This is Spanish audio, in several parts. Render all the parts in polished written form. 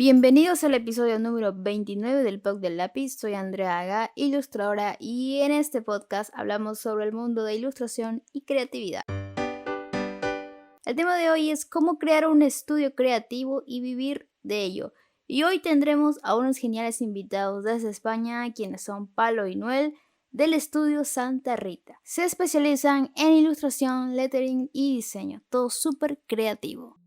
Bienvenidos al episodio número 29 del podcast del lápiz. Soy Andrea Aga, ilustradora, y en este podcast hablamos sobre el mundo de ilustración y creatividad. El tema de hoy es cómo crear un estudio creativo y vivir de ello. Y hoy tendremos a unos geniales invitados desde España, quienes son Palo y Noel, del estudio Santa Rita. Se especializan en ilustración, lettering y diseño, todo súper creativo.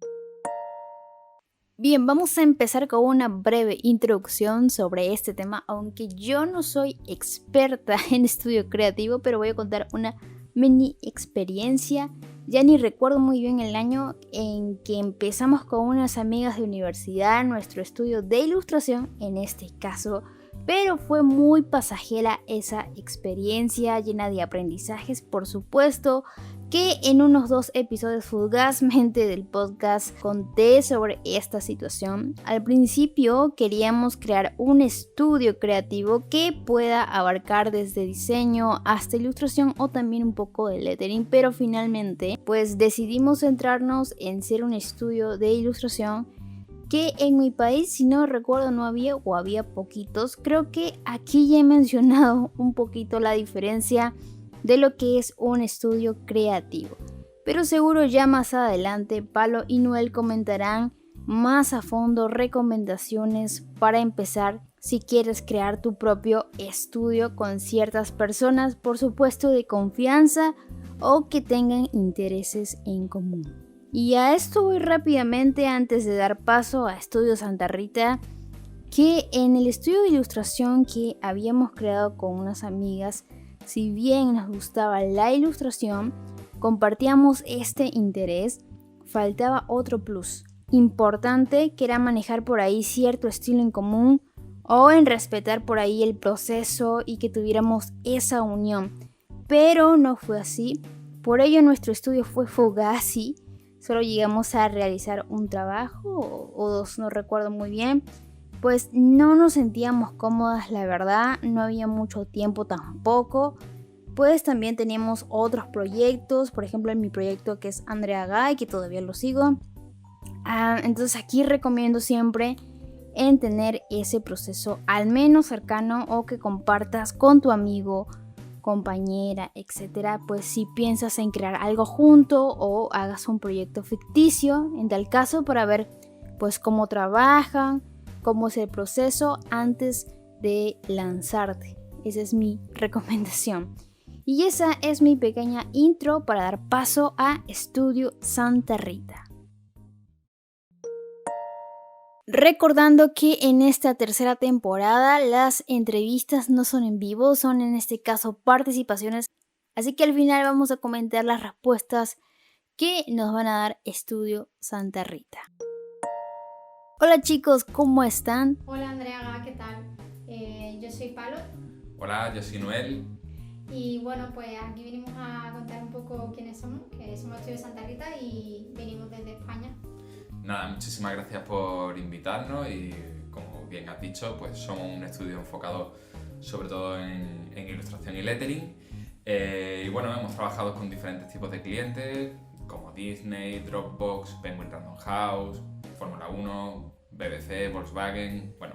Bien, vamos a empezar con una breve introducción sobre este tema, aunque yo no soy experta en estudio creativo, pero voy a contar una mini experiencia. Ya ni recuerdo muy bien el año en que empezamos con unas amigas de universidad nuestro estudio de ilustración, en este caso, pero fue muy pasajera esa experiencia, llena de aprendizajes, por supuesto, que en unos 2 episodios fugazmente del podcast conté sobre esta situación. Al principio queríamos crear un estudio creativo que pueda abarcar desde diseño hasta ilustración o también un poco de lettering, pero finalmente pues decidimos centrarnos en ser un estudio de ilustración que en mi país, si no recuerdo, no había o había poquitos. Creo que aquí ya he mencionado un poquito la diferencia de lo que es un estudio creativo, pero seguro ya más adelante Palo y Noel comentarán más a fondo recomendaciones para empezar si quieres crear tu propio estudio con ciertas personas, por supuesto de confianza o que tengan intereses en común. Y a esto voy rápidamente antes de dar paso a Estudio Santa Rita, que en el estudio de ilustración que habíamos creado con unas amigas, si bien nos gustaba la ilustración, compartíamos este interés, faltaba otro plus importante, que era manejar por ahí cierto estilo en común o en respetar por ahí el proceso y que tuviéramos esa unión. Pero no fue así, por ello nuestro estudio fue fugaz y solo llegamos a realizar un trabajo o 2, no recuerdo muy bien. Pues no nos sentíamos cómodas, la verdad, no había mucho tiempo tampoco. Pues también teníamos otros proyectos, por ejemplo en mi proyecto que es Andrea Gay, que todavía lo sigo. Entonces aquí recomiendo siempre en tener ese proceso al menos cercano o que compartas con tu amigo, compañera, etcétera. Pues si piensas en crear algo junto o hagas un proyecto ficticio, en tal caso, para ver pues cómo trabajan, cómo es el proceso antes de lanzarte. Esa es mi recomendación. Y esa es mi pequeña intro para dar paso a Estudio Santa Rita. Recordando que en esta tercera temporada las entrevistas no son en vivo, son en este caso participaciones. Así que al final vamos a comentar las respuestas que nos van a dar Estudio Santa Rita. Hola chicos, ¿cómo están? Hola Andrea, ¿qué tal? Yo soy Palo. Hola, yo soy Noel. Y bueno, pues aquí venimos a contar un poco quiénes somos, que somos Estudio Santa Rita y venimos desde España. Nada, muchísimas gracias por invitarnos y como bien has dicho, pues somos un estudio enfocado sobre todo en ilustración y lettering. Y bueno, hemos trabajado con diferentes tipos de clientes como Disney, Dropbox, Penguin Random House, Fórmula 1, BBC, Volkswagen, bueno,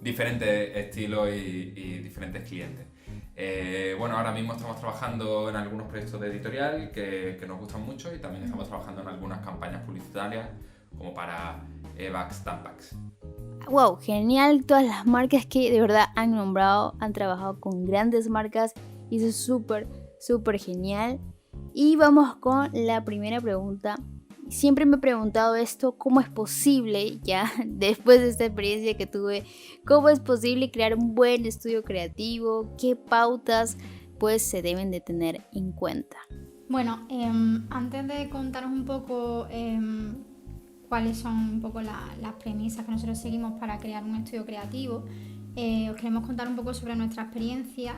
diferentes estilos y diferentes clientes. Bueno, ahora mismo estamos trabajando en algunos proyectos de editorial que nos gustan mucho y también estamos trabajando en algunas campañas publicitarias como para Evax, Tampax. Wow, genial todas las marcas que de verdad han nombrado, han trabajado con grandes marcas y eso es súper genial. Y vamos con la primera pregunta. Siempre me he preguntado esto, ¿cómo es posible, ya después de esta experiencia que tuve, cómo es posible crear un buen estudio creativo? ¿Qué pautas pues se deben de tener en cuenta? Bueno, antes de contaros un poco cuáles son un poco las premisas que nosotros seguimos para crear un estudio creativo, os queremos contar un poco sobre nuestra experiencia.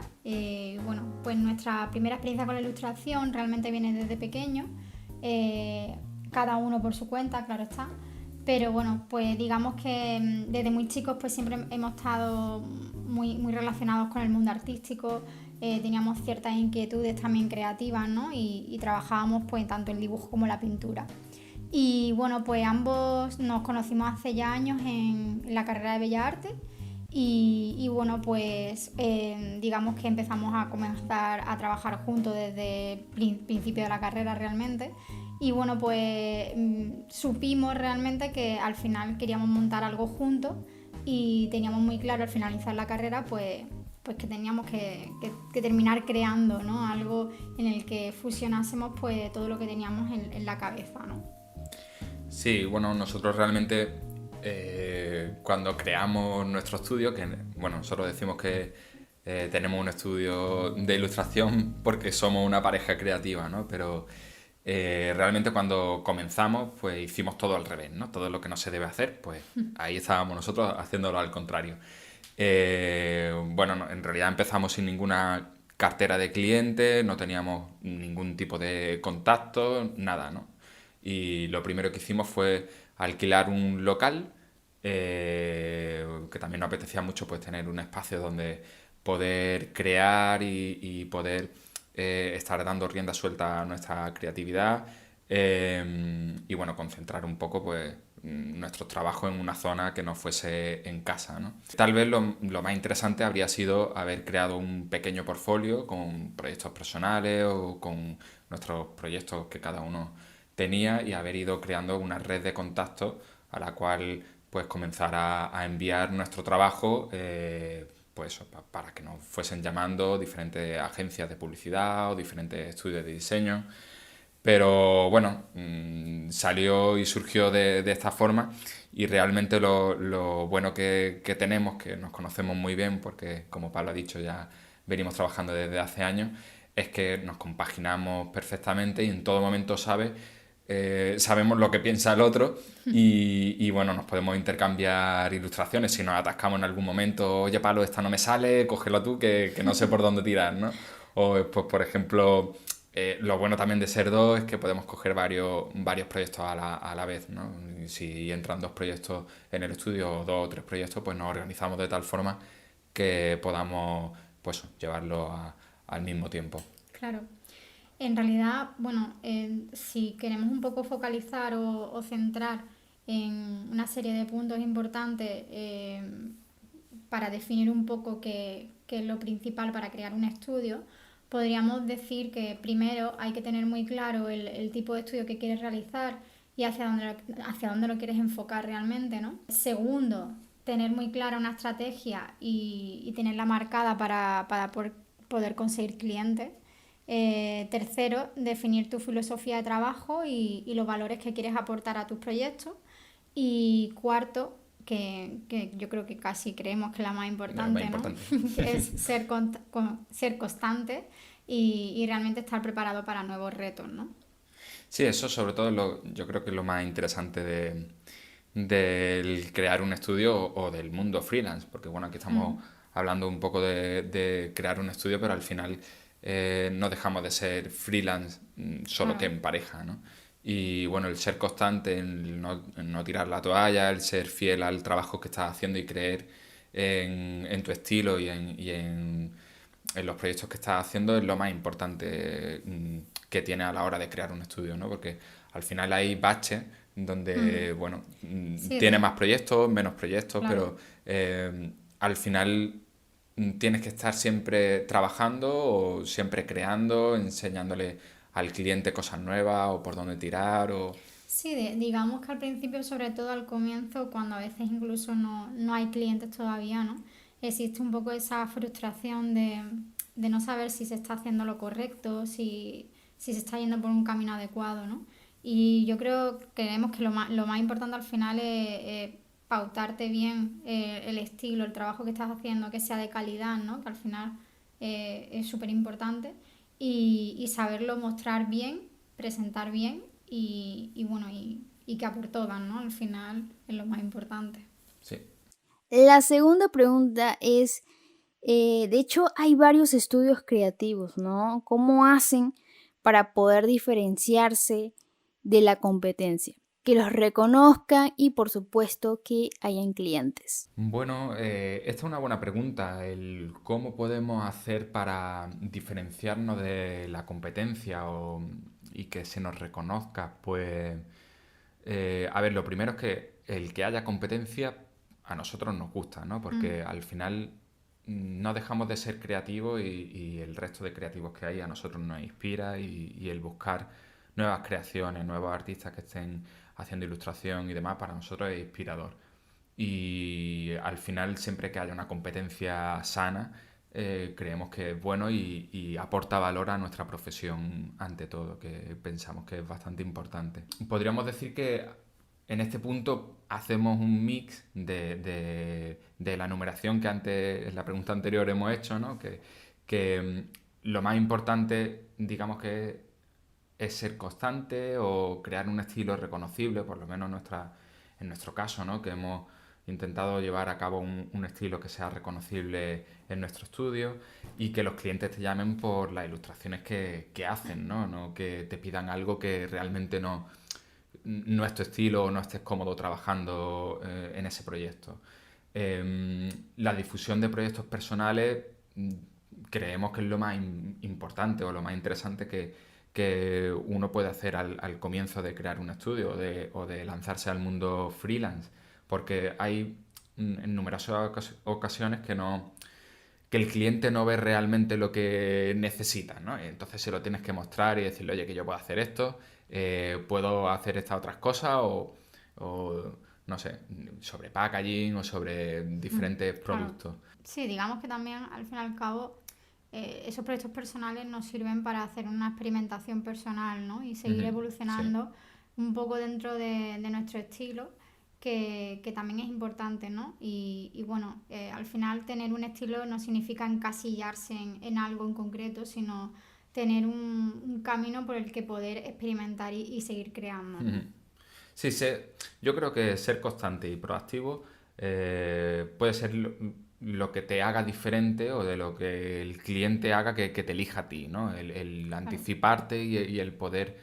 Bueno, pues nuestra primera experiencia con la ilustración realmente viene desde pequeño. Cada uno por su cuenta, claro está, pero bueno, pues digamos que desde muy chicos pues siempre hemos estado muy relacionados con el mundo artístico, teníamos ciertas inquietudes también creativas, ¿no? Y trabajábamos pues tanto el dibujo como la pintura. Y bueno, pues ambos nos conocimos hace ya años en la carrera de Bellas Artes y bueno, pues digamos que empezamos a comenzar a trabajar juntos desde el principio de la carrera realmente. Y bueno, pues supimos realmente que al final queríamos montar algo juntos y teníamos muy claro al finalizar la carrera pues que teníamos que terminar creando, ¿no? Algo en el que fusionásemos pues todo lo que teníamos en la cabeza, ¿no? Sí, bueno, nosotros realmente cuando creamos nuestro estudio, que bueno, nosotros decimos que tenemos un estudio de ilustración porque somos una pareja creativa, ¿no? Pero realmente cuando comenzamos, pues hicimos todo al revés, ¿no? Todo lo que no se debe hacer, pues ahí estábamos nosotros haciéndolo al contrario. Bueno, en realidad empezamos sin ninguna cartera de clientes, no teníamos ningún tipo de contacto, nada, ¿no? Y lo primero que hicimos fue alquilar un local, que también nos apetecía mucho pues tener un espacio donde poder crear y poder estar dando rienda suelta a nuestra creatividad, y bueno, concentrar un poco pues nuestros trabajos en una zona que no fuese en casa, ¿no? Tal vez lo más interesante habría sido haber creado un pequeño portfolio con proyectos personales o con nuestros proyectos que cada uno tenía y haber ido creando una red de contactos a la cual pues comenzar a enviar nuestro trabajo, pues para que nos fuesen llamando diferentes agencias de publicidad o diferentes estudios de diseño. Pero bueno, salió y surgió de esta forma y realmente lo bueno que tenemos, que nos conocemos muy bien porque como Pablo ha dicho ya venimos trabajando desde hace años, es que nos compaginamos perfectamente y en todo momento sabemos lo que piensa el otro y bueno, nos podemos intercambiar ilustraciones. Si nos atascamos en algún momento, oye Pablo, esta no me sale, cógelo tú que no sé por dónde tirar, ¿no? O pues por ejemplo, lo bueno también de ser dos es que podemos coger varios proyectos a la vez, ¿no? Y si entran dos proyectos en el estudio o dos o tres proyectos, pues nos organizamos de tal forma que podamos pues llevarlo al mismo tiempo. Claro. En realidad, bueno, si queremos un poco focalizar o centrar en una serie de puntos importantes para definir un poco qué es lo principal para crear un estudio, podríamos decir que primero hay que tener muy claro el tipo de estudio que quieres realizar y hacia dónde lo quieres enfocar realmente, ¿no? Segundo, tener muy clara una estrategia y tenerla marcada para poder conseguir clientes. Tercero, definir tu filosofía de trabajo y los valores que quieres aportar a tus proyectos. Y cuarto, que yo creo que casi creemos que es la más importante, ¿no? Que es ser constante y realmente estar preparado para nuevos retos, ¿no? Sí, eso sobre todo yo creo que es lo más interesante del crear un estudio o del mundo freelance, porque bueno, aquí estamos hablando un poco de crear un estudio, pero al final no dejamos de ser freelance solo que en pareja, ¿no? Y bueno, el ser constante, el no tirar la toalla, el ser fiel al trabajo que estás haciendo y creer en tu estilo en los proyectos que estás haciendo es lo más importante que tiene a la hora de crear un estudio, ¿no? Porque al final hay baches donde, bueno, Sí, tiene más proyectos, menos proyectos, claro. pero al final tienes que estar siempre trabajando o siempre creando, enseñándole al cliente cosas nuevas o por dónde tirar o... Sí, digamos que al principio, sobre todo al comienzo, cuando a veces incluso no hay clientes todavía, ¿no? Existe un poco esa frustración de no saber si se está haciendo lo correcto, si se está yendo por un camino adecuado, ¿no? Y yo creemos que lo más importante al final es pautarte bien el estilo, el trabajo que estás haciendo, que sea de calidad, ¿no? Que al final es súper importante y saberlo mostrar bien, presentar bien y bueno, y que aportó dan, ¿no? Al final es lo más importante. Sí. La segunda pregunta es, de hecho, hay varios estudios creativos, ¿no? ¿Cómo hacen para poder diferenciarse de la competencia? Que los reconozcan y, por supuesto, que hayan clientes. Bueno, esta es una buena pregunta, el cómo podemos hacer para diferenciarnos de la competencia y que se nos reconozca. Pues A ver, lo primero es que el que haya competencia a nosotros nos gusta, ¿no? Porque al final no dejamos de ser creativos y el resto de creativos que hay a nosotros nos inspira y el buscar nuevas creaciones, nuevos artistas que estén haciendo ilustración y demás, para nosotros es inspirador. Y al final, siempre que haya una competencia sana, creemos que es bueno y aporta valor a nuestra profesión ante todo, que pensamos que es bastante importante. Podríamos decir que en este punto hacemos un mix de la numeración que antes, en la pregunta anterior, hemos hecho, ¿no? Que lo más importante, digamos que es ser constante o crear un estilo reconocible, por lo menos en nuestro caso, ¿no? Que hemos intentado llevar a cabo un estilo que sea reconocible en nuestro estudio y que los clientes te llamen por las ilustraciones que hacen, ¿no? No que te pidan algo que realmente no es tu estilo o no estés cómodo trabajando en ese proyecto. La difusión de proyectos personales creemos que es lo más importante o lo más interesante que uno puede hacer al comienzo de crear un estudio o de lanzarse al mundo freelance, porque hay en numerosas ocasiones que el cliente no ve realmente lo que necesita, ¿no? Entonces se lo tienes que mostrar y decirle, oye, que yo puedo hacer esto, puedo hacer estas otras cosas o, no sé, sobre packaging o sobre diferentes Claro. productos. Sí, digamos que también al fin y al cabo esos proyectos personales nos sirven para hacer una experimentación personal, ¿no? Y seguir Ujú, evolucionando un poco dentro de nuestro estilo, que también es importante, ¿no? Y bueno, al final tener un estilo no significa encasillarse en algo en concreto, sino tener un camino por el que poder experimentar y seguir creando, ¿no? Ujú. Sí, yo creo que ser constante y proactivo puede ser lo que te haga diferente o de lo que el cliente haga que te elija a ti, ¿no? El Claro. anticiparte y el poder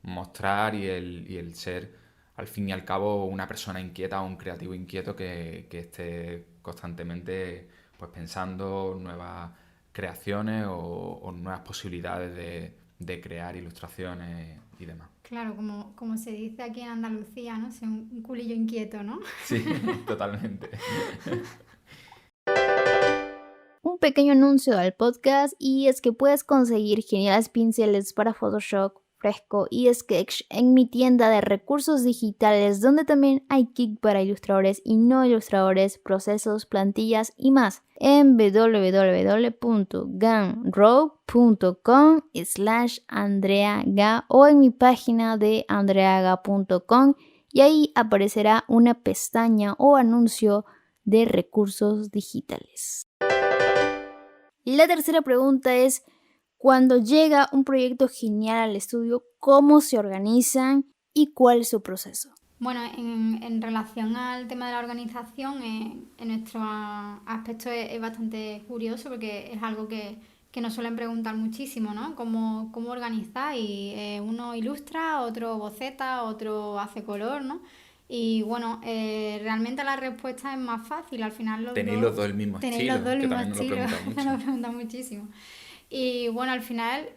mostrar y el ser, al fin y al cabo, una persona inquieta o un creativo inquieto que esté constantemente pues, pensando nuevas creaciones o nuevas posibilidades de crear ilustraciones y demás. Claro, como se dice aquí en Andalucía, ¿no? Ser un culillo inquieto, ¿no? Sí, totalmente. Un pequeño anuncio al podcast y es que puedes conseguir geniales pinceles para Photoshop, Fresco y Sketch en mi tienda de recursos digitales, donde también hay kit para ilustradores y no ilustradores, procesos, plantillas y más en www.gumroad.com/andreaga o en mi página de andreaga.com, y ahí aparecerá una pestaña o anuncio de recursos digitales. La tercera pregunta es, cuando llega un proyecto genial al estudio, ¿cómo se organizan y cuál es su proceso? Bueno, en relación al tema de la organización, en nuestro aspecto es bastante curioso porque es algo que nos suelen preguntar muchísimo, ¿no? ¿Cómo organizáis? Y uno ilustra, otro boceta, otro hace color, ¿no? Y bueno, realmente la respuesta es más fácil. Al final Tenéis los dos el mismo tenéis los estilo, dos el que mismo también nos lo estilo. preguntan Me mucho. lo preguntan muchísimo. Y bueno, al final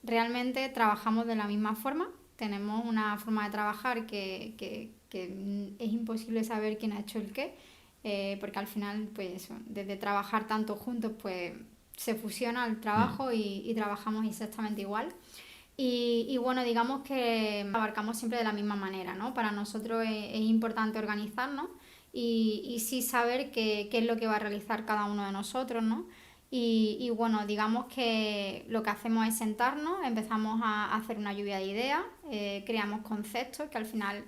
realmente trabajamos de la misma forma. Tenemos una forma de trabajar que es imposible saber quién ha hecho el qué, porque al final, pues eso, desde trabajar tanto juntos, pues se fusiona el trabajo y trabajamos exactamente igual. Y bueno, digamos que abarcamos siempre de la misma manera, ¿no? Para nosotros es importante organizarnos y sí saber qué es lo que va a realizar cada uno de nosotros, ¿no? Y bueno, digamos que lo que hacemos es sentarnos, empezamos a hacer una lluvia de ideas, creamos conceptos que al final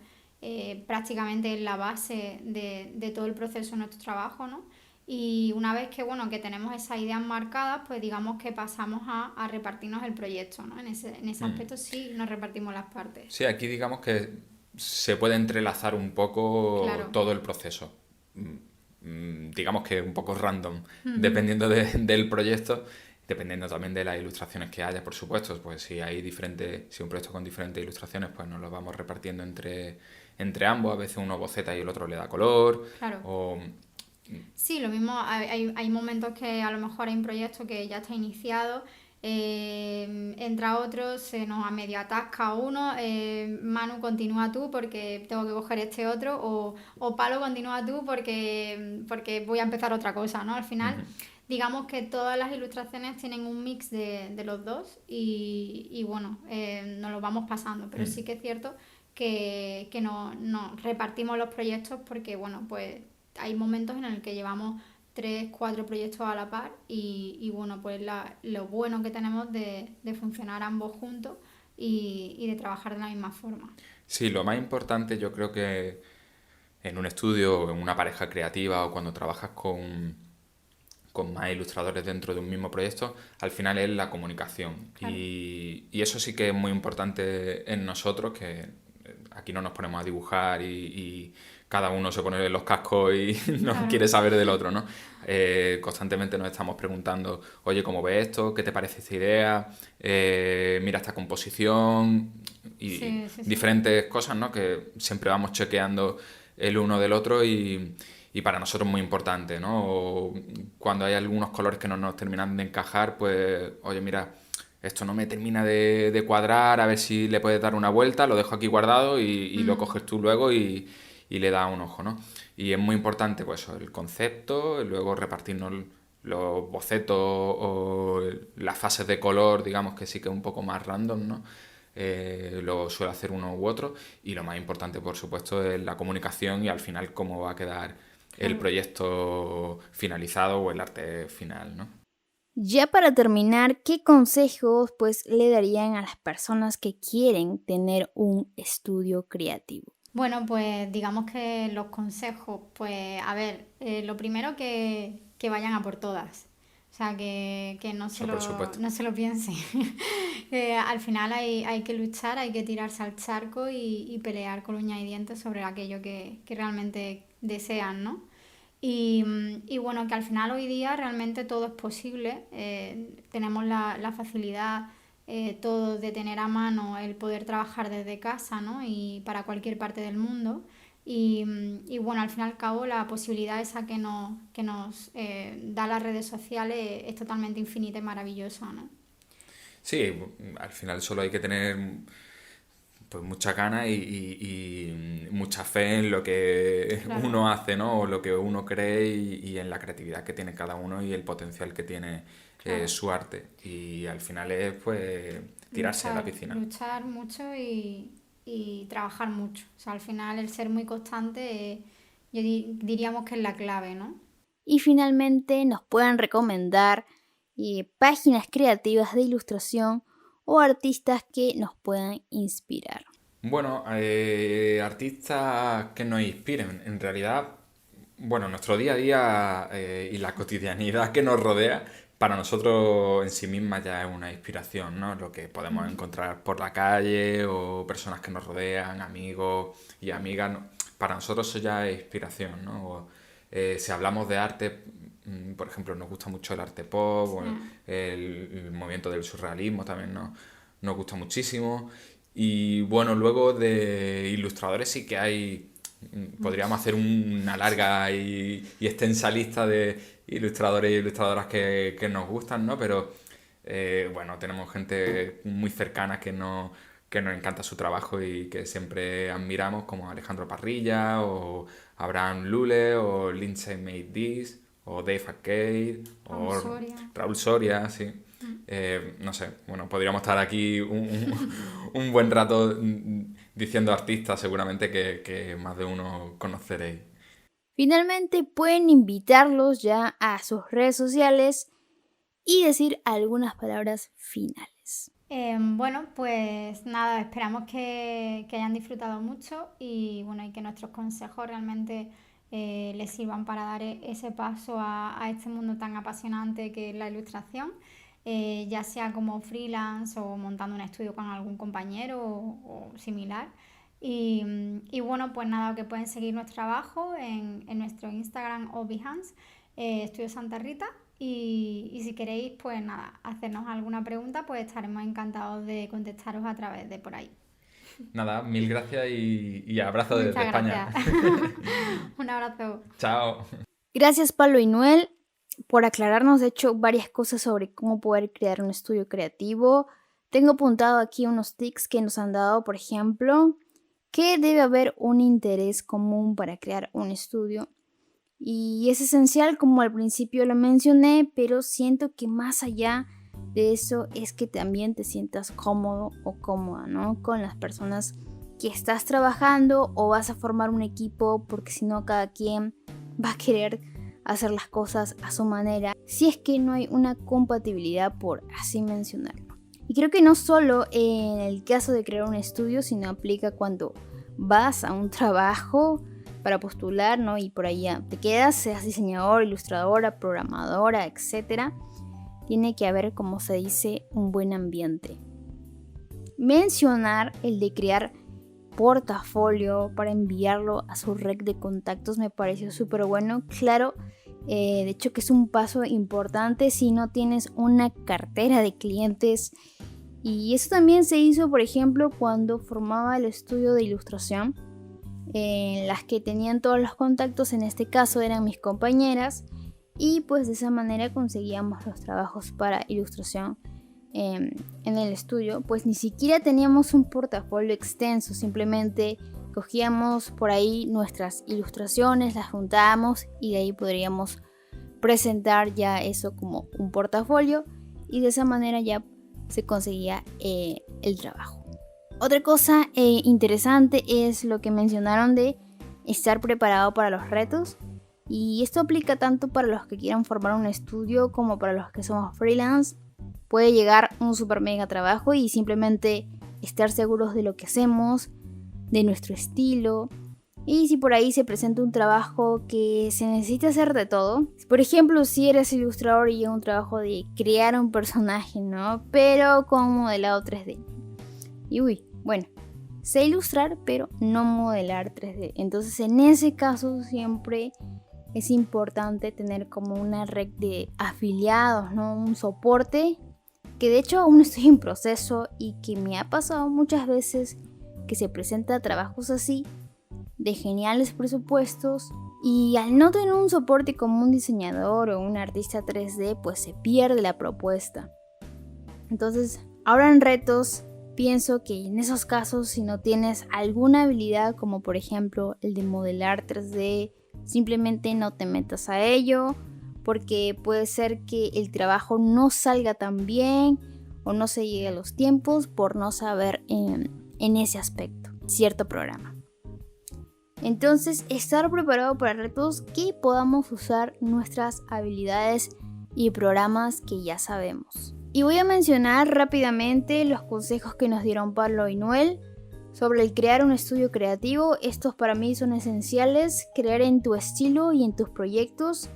prácticamente es la base de todo el proceso de nuestro trabajo, ¿no? Y una vez que, bueno, que tenemos esas ideas marcadas, pues digamos que pasamos a repartirnos el proyecto, ¿no? En ese aspecto sí nos repartimos las partes. Sí, aquí digamos que se puede entrelazar un poco Claro. todo el proceso. Digamos que un poco random, dependiendo del proyecto, dependiendo también de las ilustraciones que haya, por supuesto. Pues si un proyecto con diferentes ilustraciones, pues nos lo vamos repartiendo entre ambos. A veces uno boceta y el otro le da color. Claro. O Sí, lo mismo, hay momentos que a lo mejor hay un proyecto que ya está iniciado entra otro, se nos a medio atasca uno, Manu continúa tú porque tengo que coger este otro, o Palo continúa tú porque voy a empezar otra cosa, ¿no? Al final, digamos que todas las ilustraciones tienen un mix de los dos y bueno, nos lo vamos pasando, pero sí que es cierto que nos repartimos los proyectos porque, bueno, pues hay momentos en el que llevamos 3, 4 proyectos a la par y bueno, pues lo bueno que tenemos de funcionar ambos juntos y de trabajar de la misma forma. Sí, lo más importante yo creo que en un estudio o en una pareja creativa o cuando trabajas con más ilustradores dentro de un mismo proyecto, al final es la comunicación. Claro. Y eso sí que es muy importante en nosotros, que aquí no nos ponemos a dibujar y cada uno se pone los cascos y no Claro. quiere saber del otro, ¿no? Constantemente nos estamos preguntando, oye, ¿cómo ves esto? ¿Qué te parece esta idea? Mira esta composición y Sí, sí, sí. diferentes cosas, ¿no? Que siempre vamos chequeando el uno del otro y para nosotros es muy importante, ¿no? O cuando hay algunos colores que no nos terminan de encajar, pues, oye, mira, esto no me termina de cuadrar, a ver si le puedes dar una vuelta, lo dejo aquí guardado y lo coges tú luego y le das un ojo, ¿no? Y es muy importante, pues, eso, el concepto, y luego repartirnos los bocetos o las fases de color, digamos que sí que es un poco más random, ¿no? Lo suele hacer uno u otro y lo más importante, por supuesto, es la comunicación y al final cómo va a quedar el Claro. proyecto finalizado o el arte final, ¿no? Ya para terminar, ¿qué consejos pues le darían a las personas que quieren tener un estudio creativo? Bueno, pues digamos que los consejos, pues a ver, lo primero que vayan a por todas. O sea, que Eso por supuesto. no se lo piensen. Al final hay que luchar, hay que tirarse al charco y pelear con uñas y dientes sobre aquello que realmente desean, ¿no? Y bueno, que al final hoy día realmente todo es posible. Tenemos la facilidad todo de tener a mano el poder trabajar desde casa, ¿no? Y para cualquier parte del mundo. Y bueno, al fin y al cabo la posibilidad esa que nos da las redes sociales es totalmente infinita y maravillosa, ¿no? Sí, al final solo hay que tener pues mucha gana y mucha fe en lo que Claro, uno hace, ¿no? O lo que uno cree y en la creatividad que tiene cada uno y el potencial que tiene claro. su arte. Y al final es pues tirarse a la piscina. Luchar mucho y trabajar mucho. O sea, al final el ser muy constante, diríamos que es la clave, ¿no? Y finalmente nos puedan recomendar páginas creativas de ilustración o artistas que nos puedan inspirar. Bueno, artistas que nos inspiren. En realidad, bueno, nuestro día a día y la cotidianidad que nos rodea, para nosotros en sí misma ya es una inspiración, ¿no? Lo que podemos encontrar por la calle o personas que nos rodean, amigos y amigas, para nosotros eso ya es inspiración, ¿no? Si hablamos de arte, por ejemplo, nos gusta mucho el arte pop, o el movimiento del surrealismo también nos gusta muchísimo. Y bueno, luego de ilustradores sí que hay, podríamos hacer una larga y extensa lista de ilustradores y ilustradoras que nos gustan, ¿no? Pero bueno, tenemos gente muy cercana que nos encanta su trabajo y que siempre admiramos, como Alejandro Parrilla, o Abraham Lule, o Lindsay Made This, o Dave Arcade, Raúl o Soria. Raúl Soria, sí. No sé, bueno, podríamos estar aquí un buen rato diciendo artistas, seguramente que más de uno conoceréis. Finalmente pueden invitarlos ya a sus redes sociales y decir algunas palabras finales. Bueno, pues nada, esperamos que hayan disfrutado mucho y bueno, y que nuestros consejos realmente les sirvan para dar ese paso a este mundo tan apasionante que es la ilustración, ya sea como freelance o montando un estudio con algún compañero o similar. Y bueno, pues nada, que pueden seguir nuestro trabajo en nuestro Instagram o Behance, Estudio Santa Rita. Y si queréis, pues nada, hacernos alguna pregunta, pues estaremos encantados de contestaros a través de por ahí. Nada, mil gracias y abrazo desde Muchas España. gracias. Un abrazo. Chao. Gracias Pablo y Noel. por aclararnos, de hecho, varias cosas sobre cómo poder crear un estudio creativo. Tengo apuntado aquí unos tips que nos han dado, por ejemplo, que debe haber un interés común para crear un estudio. Y es esencial, como al principio lo mencioné, pero siento que más allá de eso es que también te sientas cómodo o cómoda, ¿no? Con las personas que estás trabajando o vas a formar un equipo, porque si no cada quien va a querer hacer las cosas a su manera, si es que no hay una compatibilidad, por así mencionarlo. Y creo que no solo en el caso de crear un estudio, sino aplica cuando vas a un trabajo para postular, ¿no? Y por allá te quedas, seas diseñador, ilustradora, programadora, etc. Tiene que haber, como se dice, un buen ambiente. Mencionar el de crear portafolio para enviarlo a su red de contactos me pareció súper bueno. Claro, de hecho que es un paso importante si no tienes una cartera de clientes. Y eso también se hizo, por ejemplo, cuando formaba el estudio de ilustración, en las que tenían todos los contactos, en este caso eran mis compañeras, y pues de esa manera conseguíamos los trabajos para ilustración en el estudio. Pues ni siquiera teníamos un portafolio extenso, simplemente cogíamos por ahí nuestras ilustraciones, las juntábamos y de ahí podríamos presentar ya eso como un portafolio, y de esa manera ya se conseguía el trabajo. Otra cosa interesante es lo que mencionaron de estar preparado para los retos, y esto aplica tanto para los que quieran formar un estudio como para los que somos freelance. Puede llegar un super mega trabajo y simplemente estar seguros de lo que hacemos, de nuestro estilo. Y si por ahí se presenta un trabajo que se necesita hacer de todo, por ejemplo, si eres ilustrador y llega un trabajo de crear un personaje, ¿no? Pero con modelado 3D. Y bueno, sé ilustrar, pero no modelar 3D. Entonces, en ese caso siempre es importante tener como una red de afiliados, ¿no? Un soporte, que de hecho aún estoy en proceso y que me ha pasado muchas veces que se presenta trabajos así, de geniales presupuestos, y al no tener un soporte como un diseñador o un artista 3D, pues se pierde la propuesta. Entonces, ahora en retos, pienso que en esos casos, si no tienes alguna habilidad, como por ejemplo el de modelar 3D, simplemente no te metas a ello, porque puede ser que el trabajo no salga tan bien o no se llegue a los tiempos por no saber en ese aspecto cierto programa. Entonces, estar preparado para retos que podamos usar nuestras habilidades y programas que ya sabemos. Y voy a mencionar rápidamente los consejos que nos dieron Pablo y Noel sobre el crear un estudio creativo. Estos para mí son esenciales: crear en tu estilo y en tus proyectos.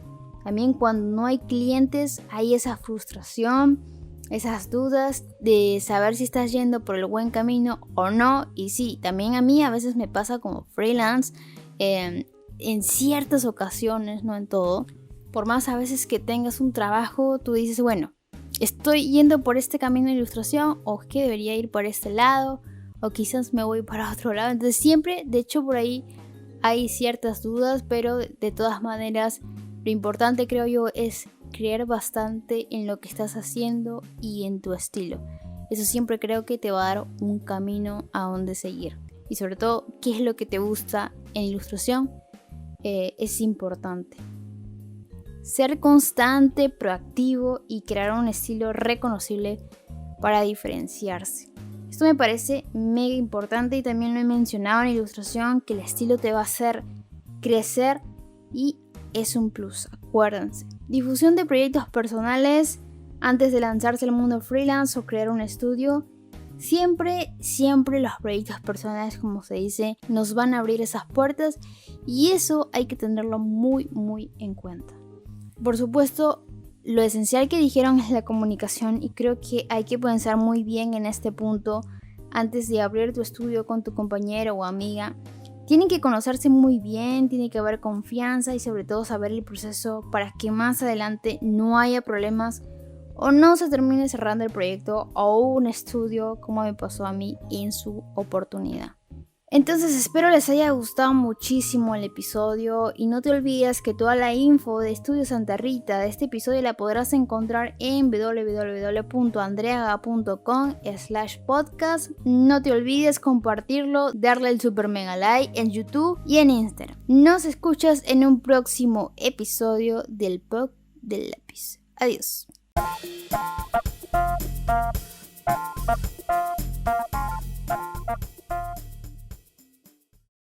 También cuando no hay clientes hay esa frustración, esas dudas de saber si estás yendo por el buen camino o no. Y sí, también a mí a veces me pasa como freelance, en ciertas ocasiones, no en todo. Por más a veces que tengas un trabajo, tú dices, bueno, estoy yendo por este camino de ilustración, o que debería ir por este lado, o quizás me voy para otro lado. Entonces siempre, de hecho, por ahí hay ciertas dudas, pero de todas maneras lo importante, creo yo, es creer bastante en lo que estás haciendo y en tu estilo. Eso siempre creo que te va a dar un camino a donde seguir. Y sobre todo, qué es lo que te gusta en ilustración, es importante. Ser constante, proactivo y crear un estilo reconocible para diferenciarse. Esto me parece mega importante, y también lo he mencionado en ilustración, que el estilo te va a hacer crecer y es un plus, acuérdense. Difusión de proyectos personales antes de lanzarse al mundo freelance o crear un estudio. Siempre los proyectos personales, como se dice, nos van a abrir esas puertas, y eso hay que tenerlo muy en cuenta. Por supuesto, lo esencial que dijeron es la comunicación, y creo que hay que pensar muy bien en este punto antes de abrir tu estudio con tu compañero o amiga. Tienen que conocerse muy bien, tiene que haber confianza y sobre todo saber el proceso para que más adelante no haya problemas o no se termine cerrando el proyecto o un estudio, como me pasó a mí en su oportunidad. Entonces espero les haya gustado muchísimo el episodio y no te olvides que toda la info de Estudio Santa Rita de este episodio la podrás encontrar en www.andreaga.com/podcast. No te olvides compartirlo, darle el super mega like en YouTube y en Instagram. Nos escuchas en un próximo episodio del Pod del Lápiz. Adiós.